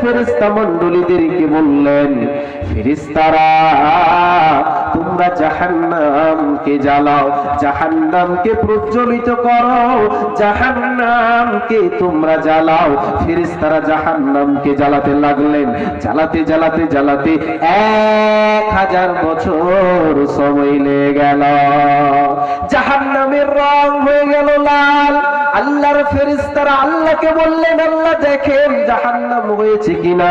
ফেরেশতা মণ্ডলীদেরকে বললেন, ফেরেশতারা তোমরা জাহান্নামকে জ্বালাও, জাহান্নামকে প্রজ্বলিত করো, জাহান্নামকে তোমরা জ্বালাও। ফেরেশতারা জাহান্নামকে জ্বালাতে লাগলেন। জ্বালাতে জ্বালাতে জ্বালাতে 1000 বছর সময় লেগে গেল। জাহান্নামের রং হয়ে গেল লাল। আল্লাহর ফেরেশতারা আল্লাহকে বললেন, আল্লাহ দেখেন জাহান্নাম হয়েছে কিনা।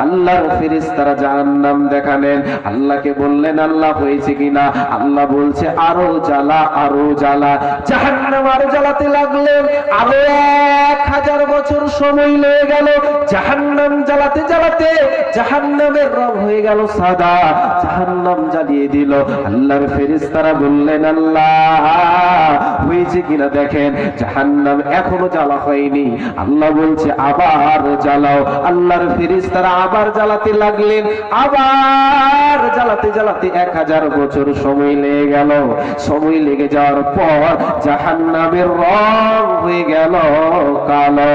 আল্লাহর ফেরেশতারা জাহান্নাম দেখালেন। আল্লাহকে বললেন, আল্লাহ হয়েছে কিনা। আল্লাহ বলছে আরো জ্বালা, আরো জ্বালা। জাহান্নাম আরো জ্বালাতে লাগলেন। আরো 1000 বছর সময় লেগে গেল। জাহান্নাম জ্বালাতে জ্বালাতে জাহান্নামের রং হয়ে গেল সাদা। জাহান্নাম জ্বালিয়ে দিল। আল্লাহর ফেরেশতারা বললেন, আল্লাহ হয়েছে কিনা দেখেন। জাহান্নাম এখনো জ্বালা হয়নি। আল্লাহ বলছে আবার জ্বালাও। আল্লাহর ফেরেশতারা আবার জ্বালাতে লাগলেন। আবার জ্বালাতে জ্বালাতে 1000 বছর সময় লেগে গেল। সময় লেগে যাওয়ার পর জাহান্নামের রং হয়ে গেল কালো।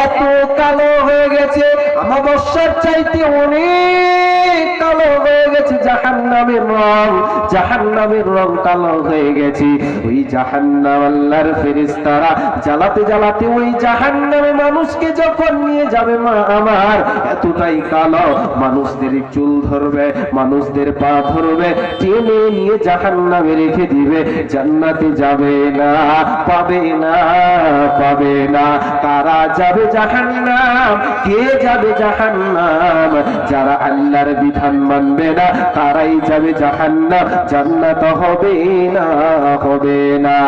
এত কালো হয়ে গেছে, অমাবস্যার চাইতে অনেক কালো হয়ে গেছে জাহান্নামের রং। জাহান্নামের রং কালো হয়ে গেছে। ওই জাহান্নাম আল্লাহর ফেরেশতারা জ্বালাতে জ্বালাতে ওই জাহান্নামে মানুষকে যখন নিয়ে যাবে মা আমার, এতটাই কালো, মানুষদের চুল ধরবে, মানুষদের পা ধরবে, টেনে নিয়ে জাহান্নামে রেখে দিবে। জান্নাতে যাবে না, পাবে না, পাবে না। কারা যাবে জাহান্নাম? কে যাবে জাহান্নাম? যারা আল্লাহর বিধান মানবে না তারাই যাবে জাহান্নাম। জান্নাত হবে না, হবে না।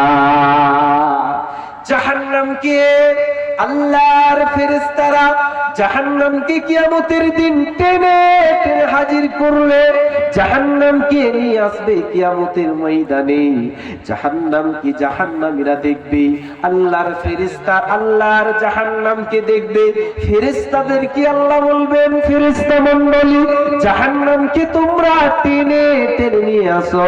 জাহান্নামকে আল্লাহর ফেরেশতারা জাহান্নামকে কিয়ামতের দিন টেনে টেনে হাজির করবে। জাহান্নামকে নিয়ে আসবে কিয়ামতের ময়দানে। জাহান্নামকে জাহান্নামীরা দেখবে। আল্লাহর ফেরেশতা আল্লাহর জাহান্নামকে দেখবে। ফেরেশতাদেরকে আল্লাহ বলবেন, ফেরেশতা মণ্ডলী জাহান্নামকে তোমরা টেনে টেনে নিয়ে আসো।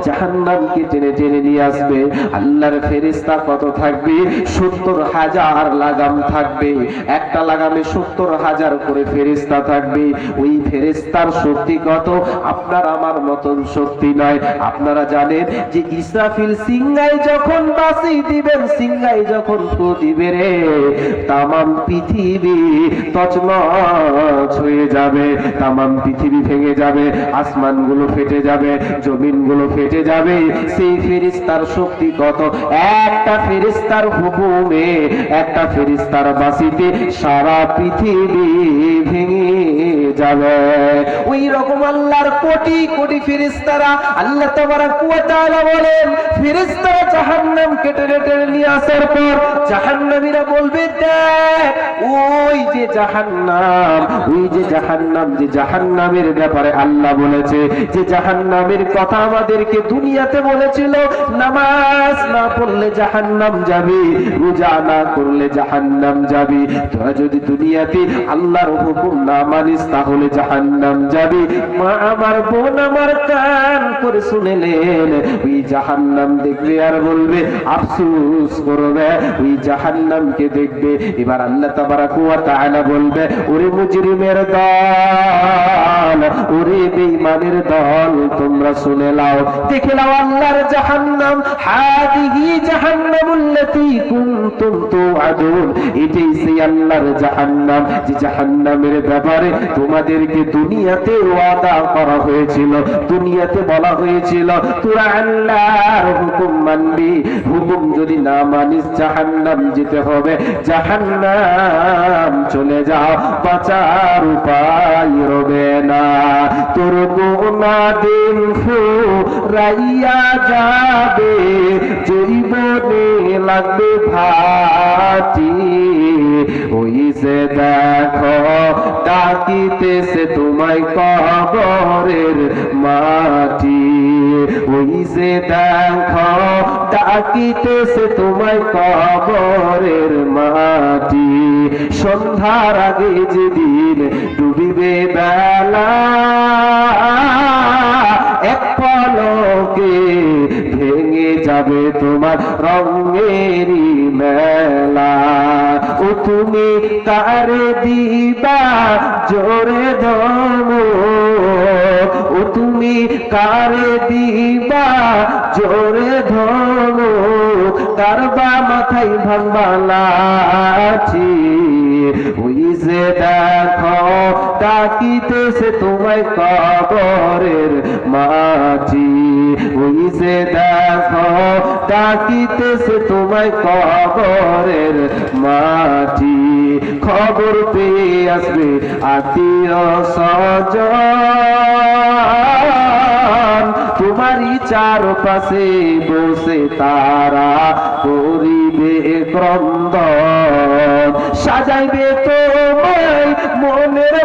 জাহান্নামকে টেনে টেনে নিয়ে আসবে। আল্লাহর ফেরেশতা কত থাকবে? 70,000 লাগাম থাকবে। একটা লাগামে 70,000 করে ফেরেশতা থাকবে। ওই ফেরেশতার শক্তি কত? আপনার আমার মতন শক্তি নয়। আপনারা জানেন যে ইসরাফিল সিংহায় যখন বাঁশি দিবেন, সিংহায় যখন ফু দিবে রে, তামাম পৃথিবী তছনছ হয়ে যাবে, তামাম পৃথিবী ভেঙে যাবে, আসমানগুলো ফেটে যাবে, জমিনগুলো ফেটে যাবে। সেই ফেরেশতার শক্তি কত? একটা ফেরেশতার হুকুমে, একটা ফেরেশতার বাঁশিতে সারা পৃথিবী ভেঙে যাবে। ওই রকম আল্লাহর কোটি কোটি ফেরেশতারা, আল্লাহ তাবারাক ওয়া তাআলা বলেন, ফেরেশতারা জাহান্নাম কেটে কেটে নিয়ে আসার পর জাহান্নামীরা বলবে, দেখ ওই যে জাহান্নাম, ওই যে জাহান্নাম, যে জাহান্নামের ব্যাপারে আল্লাহ বলেছে, যে জাহান্নামের কথা আমাদেরকে দুনিয়াতে বলেছিল, নামাজ না পড়লে জাহান্নাম যাবি, রোজা না করলে জাহান্নাম যাবি। তোরা যদি দুনিয়াতে আল্লাহর হুকুম না মানিস তাহলে জাহান্নাম যাবি। মা আমার, বোন আমার, কান করে শুনেলেন। ওই জাহান্নাম দেখবে আর বলবে, আফসোস করবে, ওই জাহান্নামকে দেখবে। এবার আল্লাহ তাবারাক ওয়া তাআলা বলবে, ওরে মুজরিমের দল, ওরে বেঈমানের দল, তোমরা শুনে নাও, দেখে নাও আল্লাহর জাহান্নাম। হাদিহি জাহান্নামুল্লাতী কুনতুম তুআদুন, এটাই সেই আল্লাহর জাহান্নাম যে জাহান্নামের ব্যাপারে তোমাদেরকে দুনিয়াতে ওয়াদা করা হয়েছিল, দুনিয়াতে বলা হয়েছিল তোরা আল্লাহর হুকুম মানবি, হুকুম যদি না মানিস জাহান্নাম যেতে হবে, জাহান্নাম চলে যাও, বাঁচার উপায় রবে না। তোর গোনা দিন ফুরাইয়া যাবে, জীবনে লাগবে ভাটি, ওই যে দেখো ডাকিতেছে তোমায় কবরের মাটি, ওই যে দেখো ডাকিতেছে তোমায় কবরের মাটি। সন্ধ্যার আগে যেদিন ডুবিবে বেলা, এক পলকে ভেঙে যাবে তোমার রঙেরই মেলা। ও তুমি কারে দিবা জোরে ধমক, ও তুমি কারে দিবা জোরে ধমক, কারবা মাথায় ভাঙবা লাঠি, ওই যে দেখো ডাকিতেছে তোমায় কবরের মাটি, ওই যে দেখো ডাকিতেছে তোমায় কবরের মাটি। খবর পেয়ে আসবে আত্মীয় স্বজন, তোমারই চারপাশে বসে তারা করিবে ক্রন্দন, সাজাইবে তোমায় মনের